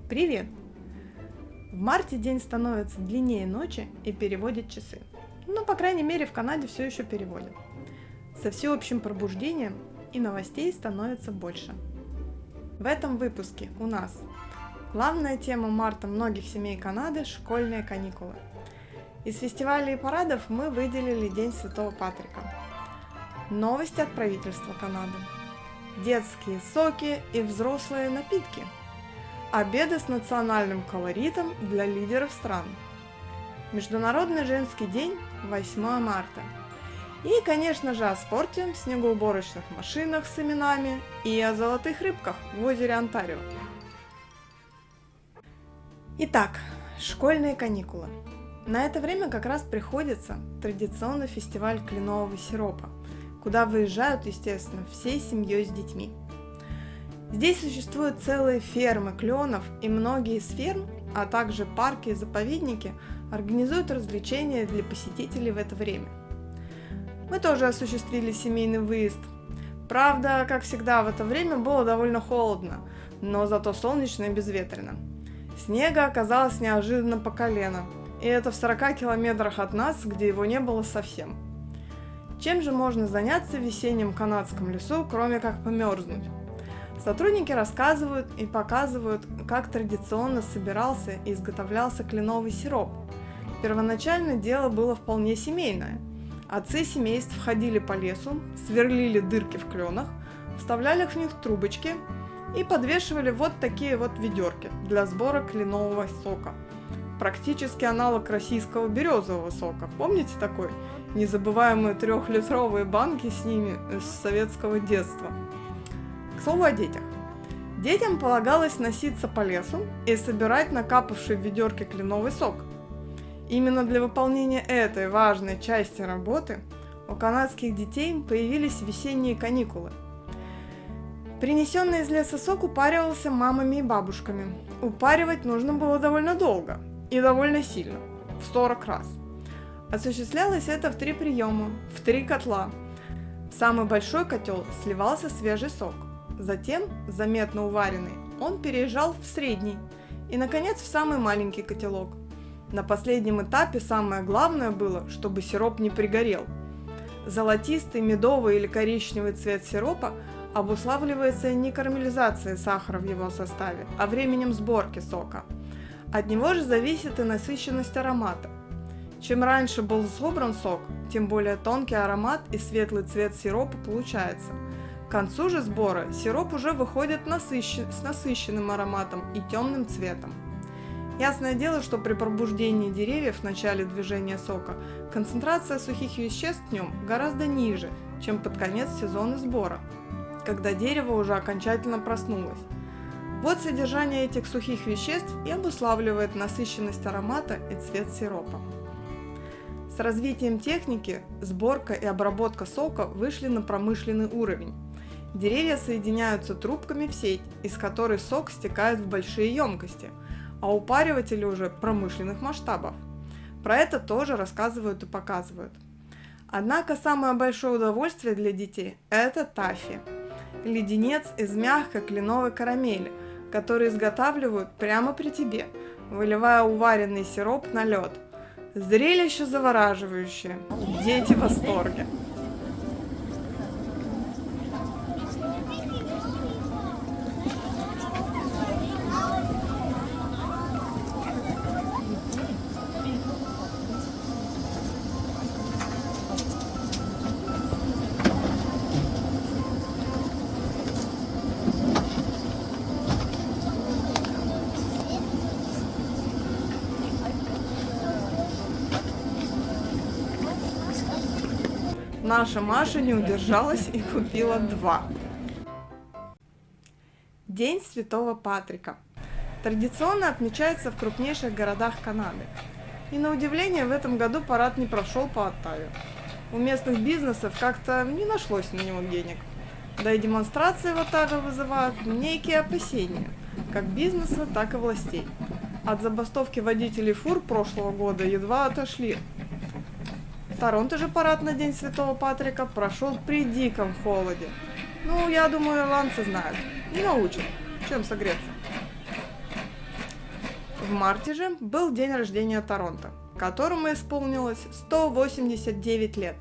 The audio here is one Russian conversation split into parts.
Привет! В марте день становится длиннее ночи и переводит часы. Ну, по крайней мере, в Канаде все еще переводят. Со всеобщим пробуждением и новостей становится больше. В этом выпуске у нас главная тема марта многих семей Канады – школьные каникулы. Из фестивалей и парадов мы выделили День Святого Патрика. Новости от правительства Канады. Детские соки и взрослые напитки. Обеды с национальным колоритом для лидеров стран. Международный женский день 8 марта. И, конечно же, о спорте, снегоуборочных машинах с именами и о золотых рыбках в озере Онтарио. Итак, школьные каникулы. На это время как раз приходится традиционный фестиваль кленового сиропа, куда выезжают, естественно, всей семьей с детьми. Здесь существуют целые фермы кленов, и многие из ферм, а также парки и заповедники организуют развлечения для посетителей в это время. Мы тоже осуществили семейный выезд. Правда, как всегда, в это время было довольно холодно, но зато солнечно и безветренно. Снега оказалось неожиданно по колено, и это в 40 километрах от нас, где его не было совсем. Чем же можно заняться в весеннем канадском лесу, кроме как померзнуть? Сотрудники рассказывают и показывают, как традиционно собирался и изготовлялся кленовый сироп. Первоначально дело было вполне семейное. Отцы семейств ходили по лесу, сверлили дырки в кленах, вставляли в них трубочки и подвешивали вот такие вот ведерки для сбора кленового сока. Практически аналог российского березового сока. Помните такой? Незабываемые 3-литровые банки с ними с советского детства. К слову о детях. Детям полагалось носиться по лесу и собирать накапавший в ведерке кленовый сок. Именно для выполнения этой важной части работы у канадских детей появились весенние каникулы. Принесенный из леса сок упаривался мамами и бабушками. Упаривать нужно было довольно долго и довольно сильно, в 40 раз. Осуществлялось это в 3 приема, в 3 котла. В самый большой котел сливался свежий сок. Затем, заметно уваренный, он переезжал в средний и, наконец, в самый маленький котелок. На последнем этапе самое главное было, чтобы сироп не пригорел. Золотистый, медовый или коричневый цвет сиропа обуславливается не карамелизацией сахара в его составе, а временем сборки сока. От него же зависит и насыщенность аромата. Чем раньше был собран сок, тем более тонкий аромат и светлый цвет сиропа получается. К концу же сбора сироп уже выходит с насыщенным ароматом и темным цветом. Ясное дело, что при пробуждении деревьев в начале движения сока концентрация сухих веществ в нем гораздо ниже, чем под конец сезона сбора, когда дерево уже окончательно проснулось. Вот содержание этих сухих веществ и обуславливает насыщенность аромата и цвет сиропа. С развитием техники сборка и обработка сока вышли на промышленный уровень. Деревья соединяются трубками в сеть, из которой сок стекает в большие емкости, а упариватели уже промышленных масштабов. Про это тоже рассказывают и показывают. Однако самое большое удовольствие для детей – это таффи – леденец из мягкой кленовой карамели, который изготавливают прямо при тебе, выливая уваренный сироп на лед. Зрелище завораживающее, дети в восторге. Наша Маша не удержалась и купила 2. День Святого Патрика. Традиционно отмечается в крупнейших городах Канады. И на удивление в этом году парад не прошел по Оттаве. У местных бизнесов как-то не нашлось на него денег. Да и демонстрации в Оттаве вызывают некие опасения, как бизнеса, так и властей. От забастовки водителей фур прошлого года едва отошли. В Торонто же парад на День Святого Патрика прошел при диком холоде. Ну, я думаю, ирландцы знают и научат, чем согреться. В марте же был день рождения Торонто, которому исполнилось 189 лет.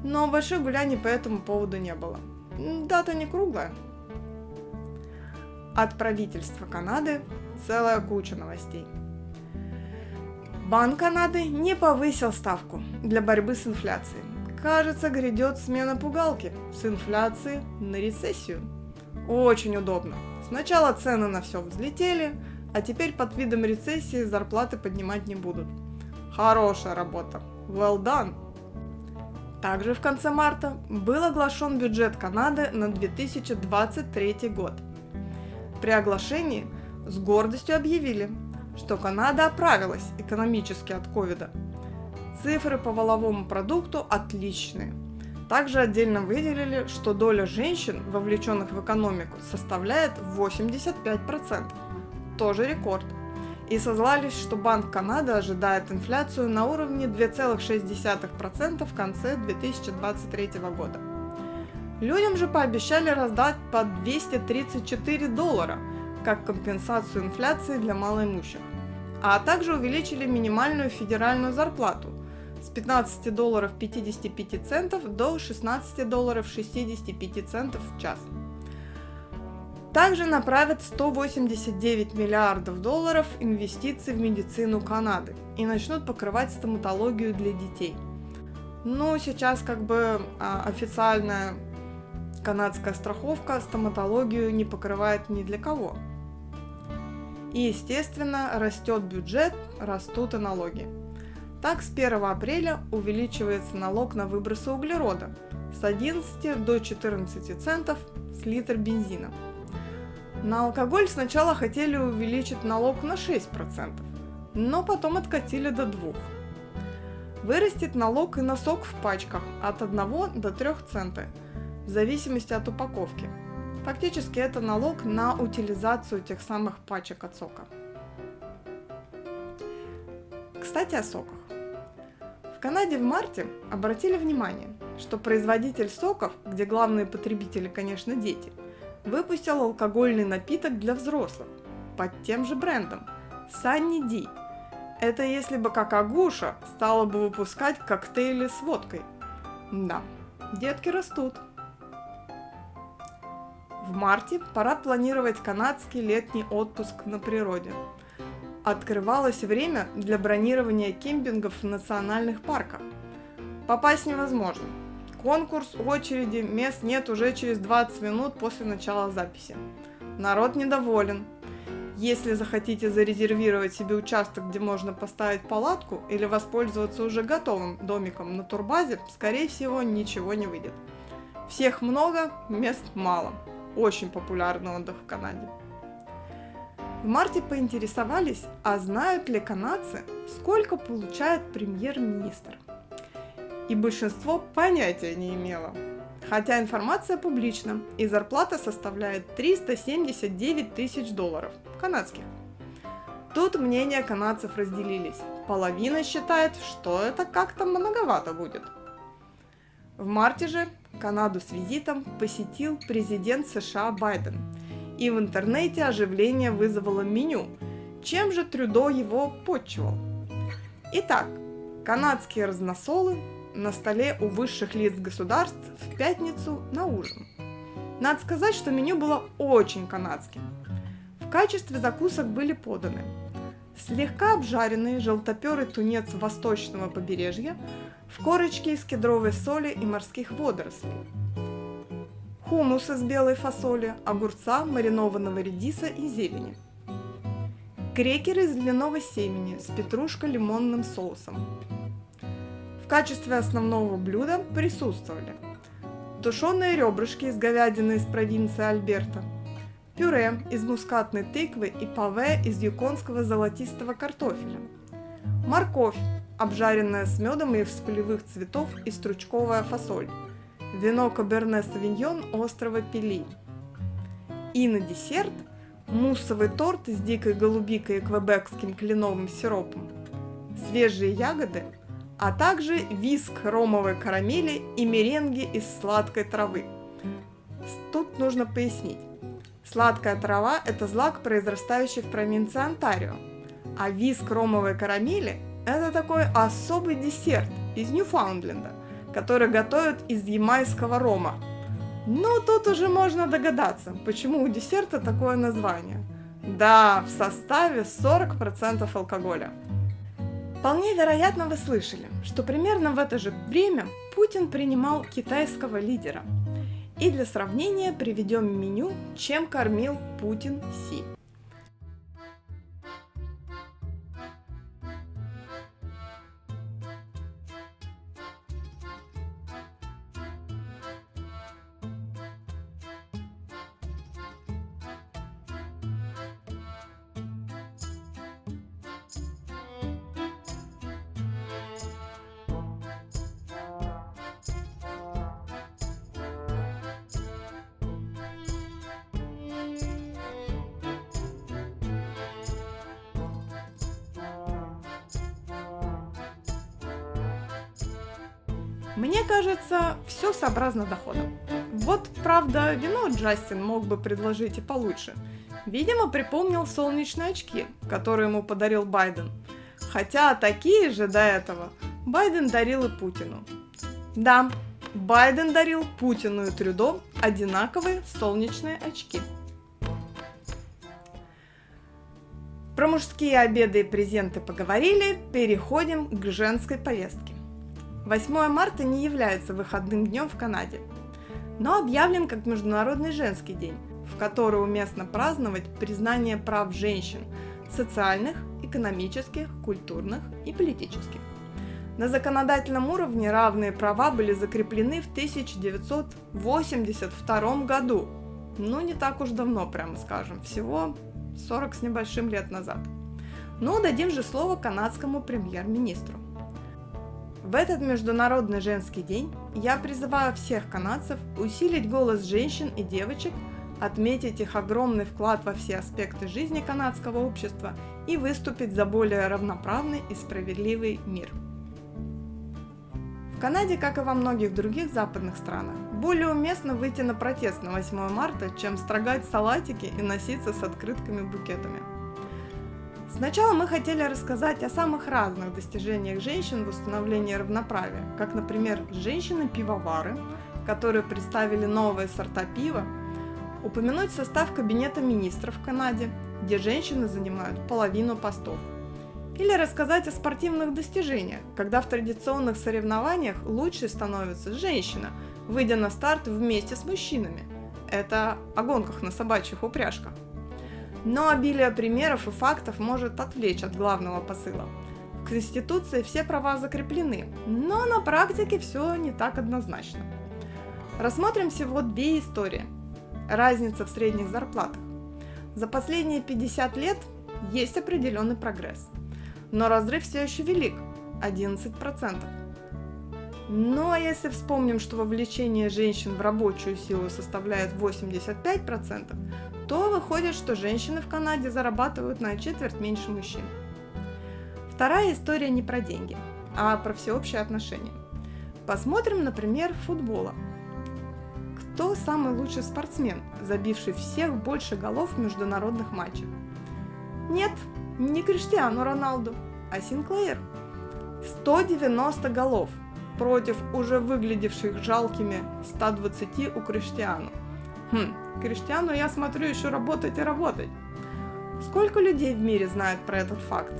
Но больших гуляний по этому поводу не было. Дата не круглая. От правительства Канады целая куча новостей. Банк Канады не повысил ставку для борьбы с инфляцией. Кажется, грядет смена пугалки с инфляции на рецессию. Очень удобно. Сначала цены на все взлетели, а теперь под видом рецессии зарплаты поднимать не будут. Хорошая работа. Well done. Также в конце марта был оглашен бюджет Канады на 2023 год. При оглашении с гордостью объявили, что Канада оправилась экономически от ковида. Цифры по валовому продукту отличные. Также отдельно выделили, что доля женщин, вовлеченных в экономику, составляет 85%. Тоже рекорд. И сослались, что Банк Канады ожидает инфляцию на уровне 2,6% в конце 2023 года. Людям же пообещали раздать по $234 как компенсацию инфляции для малоимущих, а также увеличили минимальную федеральную зарплату с $15.55 до $16.65 в час. Также направят $189 миллиардов инвестиций в медицину Канады и начнут покрывать стоматологию для детей. Ну, сейчас официальная канадская страховка стоматологию не покрывает ни для кого. И, естественно, растет бюджет, растут и налоги. Так, с 1 апреля увеличивается налог на выбросы углерода с 11 до 14 центов с литра бензина. На алкоголь сначала хотели увеличить налог на 6%, но потом откатили до 2%. Вырастет налог и на сок в пачках от 1 до 3 центов, в зависимости от упаковки. Фактически это налог на утилизацию тех самых пачек от сока. Кстати, о соках. В Канаде в марте обратили внимание, что производитель соков, где главные потребители, конечно, дети, выпустил алкогольный напиток для взрослых под тем же брендом Sunny D. Это если бы как Агуша стала бы выпускать коктейли с водкой. Да, детки растут. В марте пора планировать канадский летний отпуск на природе. Открывалось время для бронирования кемпингов в национальных парках. Попасть невозможно. Конкурс, очереди, мест нет уже через 20 минут после начала записи. Народ недоволен. Если захотите зарезервировать себе участок, где можно поставить палатку или воспользоваться уже готовым домиком на турбазе, скорее всего, ничего не выйдет. Всех много, мест мало. Очень популярный отдых в Канаде. В марте поинтересовались, а знают ли канадцы, сколько получает премьер-министр. И большинство понятия не имело. Хотя информация публична, и зарплата составляет $379 тысяч канадских. Тут мнения канадцев разделились. Половина считает, что это как-то многовато будет. В марте же Канаду с визитом посетил президент США Байден. И в интернете оживление вызвало меню. Чем же Трюдо его подчивал? Итак, канадские разносолы на столе у высших лиц государств в пятницу на ужин. Надо сказать, что меню было очень канадским. В качестве закусок были поданы слегка обжаренный желтоперый тунец восточного побережья в корочке из кедровой соли и морских водорослей, хумус из белой фасоли, огурца, маринованного редиса и зелени, крекеры из льняного семени с петрушко-лимонным соусом. В качестве основного блюда присутствовали тушеные ребрышки из говядины из провинции Альберта, пюре из мускатной тыквы и паве из юконского золотистого картофеля, морковь, обжаренная с медом из полевых цветов и стручковая фасоль, вино Каберне Савиньон острова Пели. И на десерт муссовый торт с дикой голубикой и квебекским кленовым сиропом, свежие ягоды, а также виск ромовой карамели и меренги из сладкой травы. Тут нужно пояснить. Сладкая трава – это злак, произрастающий в провинции Онтарио. А виск ромовой карамели – это такой особый десерт из Ньюфаундленда, который готовят из ямайского рома. Ну, тут уже можно догадаться, почему у десерта такое название. Да, в составе 40% алкоголя. Вполне вероятно, вы слышали, что примерно в это же время Путин принимал китайского лидера. И для сравнения приведем меню, чем кормил Путин Си. Мне кажется, все сообразно доходам. Вот, правда, вино Джастин мог бы предложить и получше. Видимо, припомнил солнечные очки, которые ему подарил Байден. Хотя такие же до этого Байден дарил и Путину. Да, Байден дарил Путину и Трюдо одинаковые солнечные очки. Про мужские обеды и презенты поговорили, переходим к женской повестке. 8 марта не является выходным днем в Канаде, но объявлен как Международный женский день, в который уместно праздновать признание прав женщин – социальных, экономических, культурных и политических. На законодательном уровне равные права были закреплены в 1982 году. Ну, не так уж давно, прямо скажем, всего 40 с небольшим лет назад. Но дадим же слово канадскому премьер-министру. В этот Международный женский день я призываю всех канадцев усилить голос женщин и девочек, отметить их огромный вклад во все аспекты жизни канадского общества и выступить за более равноправный и справедливый мир. В Канаде, как и во многих других западных странах, более уместно выйти на протест на 8 марта, чем строгать салатики и носиться с открытками-букетами. Сначала мы хотели рассказать о самых разных достижениях женщин в установлении равноправия, как, например, женщины-пивовары, которые представили новые сорта пива, упомянуть состав Кабинета министров в Канаде, где женщины занимают половину постов, или рассказать о спортивных достижениях, когда в традиционных соревнованиях лучшей становится женщина, выйдя на старт вместе с мужчинами. Это о гонках на собачьих упряжках. Но обилие примеров и фактов может отвлечь от главного посыла. В Конституции все права закреплены, но на практике все не так однозначно. Рассмотрим всего две истории. Разница в средних зарплатах. За последние 50 лет есть определенный прогресс, но разрыв все еще велик – 11%. Ну а если вспомним, что вовлечение женщин в рабочую силу составляет 85%, то выходит, что женщины в Канаде зарабатывают на четверть меньше мужчин. Вторая история не про деньги, а про всеобщее отношение. Посмотрим, например, футбола. Кто самый лучший спортсмен, забивший всех больше голов в международных матчах? Нет, не Криштиану Роналду, а Синклеер. 190 голов против уже выглядевших жалкими 120 у Криштиану. Криштиану, я смотрю, еще работать и работать. Сколько людей в мире знают про этот факт?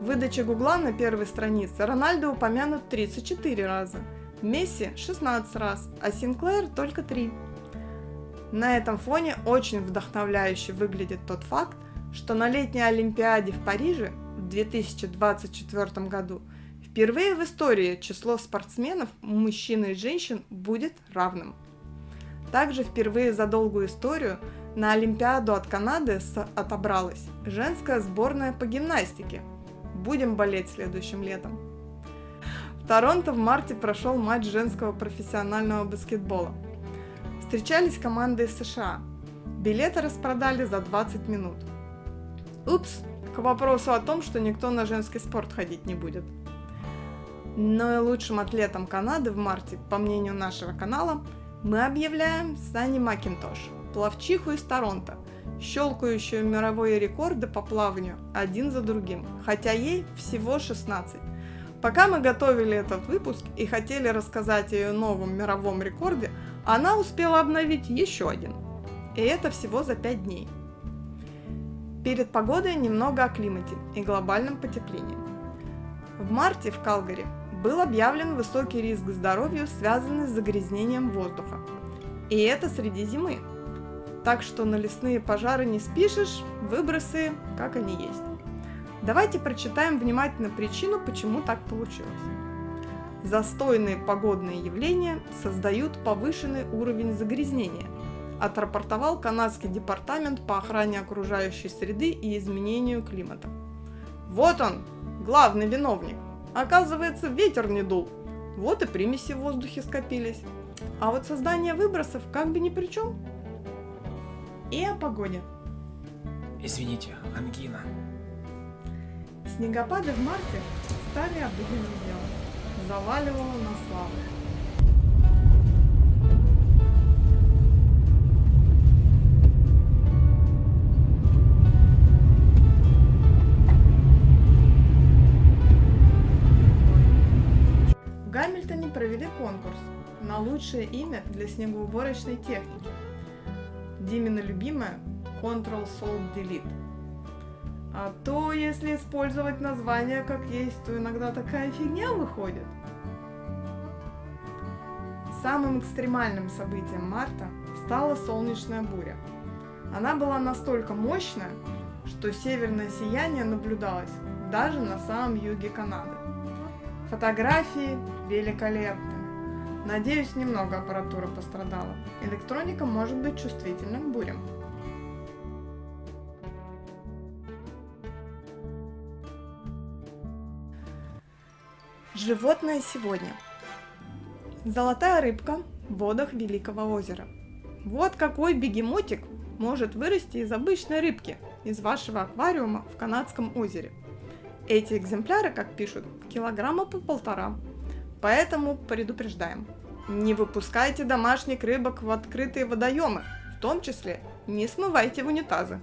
В выдаче Гугла на первой странице Рональдо упомянут 34 раза, Месси 16 раз, а Синклеер только 3. На этом фоне очень вдохновляюще выглядит тот факт, что на летней Олимпиаде в Париже в 2024 году впервые в истории число спортсменов мужчин и женщин будет равным. Также впервые за долгую историю на Олимпиаду от Канады отобралась женская сборная по гимнастике. Будем болеть следующим летом. В Торонто в марте прошел матч женского профессионального баскетбола. Встречались команды из США. Билеты распродали за 20 минут. Упс, к вопросу о том, что никто на женский спорт ходить не будет. Но и лучшим атлетом Канады в марте, по мнению нашего канала, мы объявляем Санни Макинтош, пловчиху из Торонто, щелкающую мировые рекорды по плаванию один за другим, хотя ей всего 16. Пока мы готовили этот выпуск и хотели рассказать о ее новом мировом рекорде, она успела обновить еще один. И это всего за 5 дней. Перед погодой немного о климате и глобальном потеплении. В марте в Калгари был объявлен высокий риск здоровью, связанный с загрязнением воздуха. И это среди зимы. Так что на лесные пожары не спишешь, выбросы как они есть. Давайте прочитаем внимательно причину, почему так получилось. Застойные погодные явления создают повышенный уровень загрязнения, отрапортовал канадский департамент по охране окружающей среды и изменению климата. Вот он, главный виновник. Оказывается, ветер не дул. Вот и примеси в воздухе скопились. А вот создание выбросов как бы ни при чем. И о погоде. Извините, ангина. Снегопады в марте стали обыденным делом. Заваливало на славу. В Гамильтоне провели конкурс на лучшее имя для снегоуборочной техники. Димина любимая Ctrl-Alt-Delete. А то, если использовать название как есть, то иногда такая фигня выходит. Самым экстремальным событием марта стала солнечная буря. Она была настолько мощная, что северное сияние наблюдалось даже на самом юге Канады. Фотографии великолепны. Надеюсь, немного аппаратуры пострадала. Электроника может быть чувствительна к бурям. Животное сегодня. Золотая рыбка в водах Великого озера. Вот какой бегемотик может вырасти из обычной рыбки, из вашего аквариума в Канадском озере. Эти экземпляры, как пишут, килограмма по 1,5. Поэтому предупреждаем. Не выпускайте домашних рыбок в открытые водоемы, в том числе не смывайте в унитазы.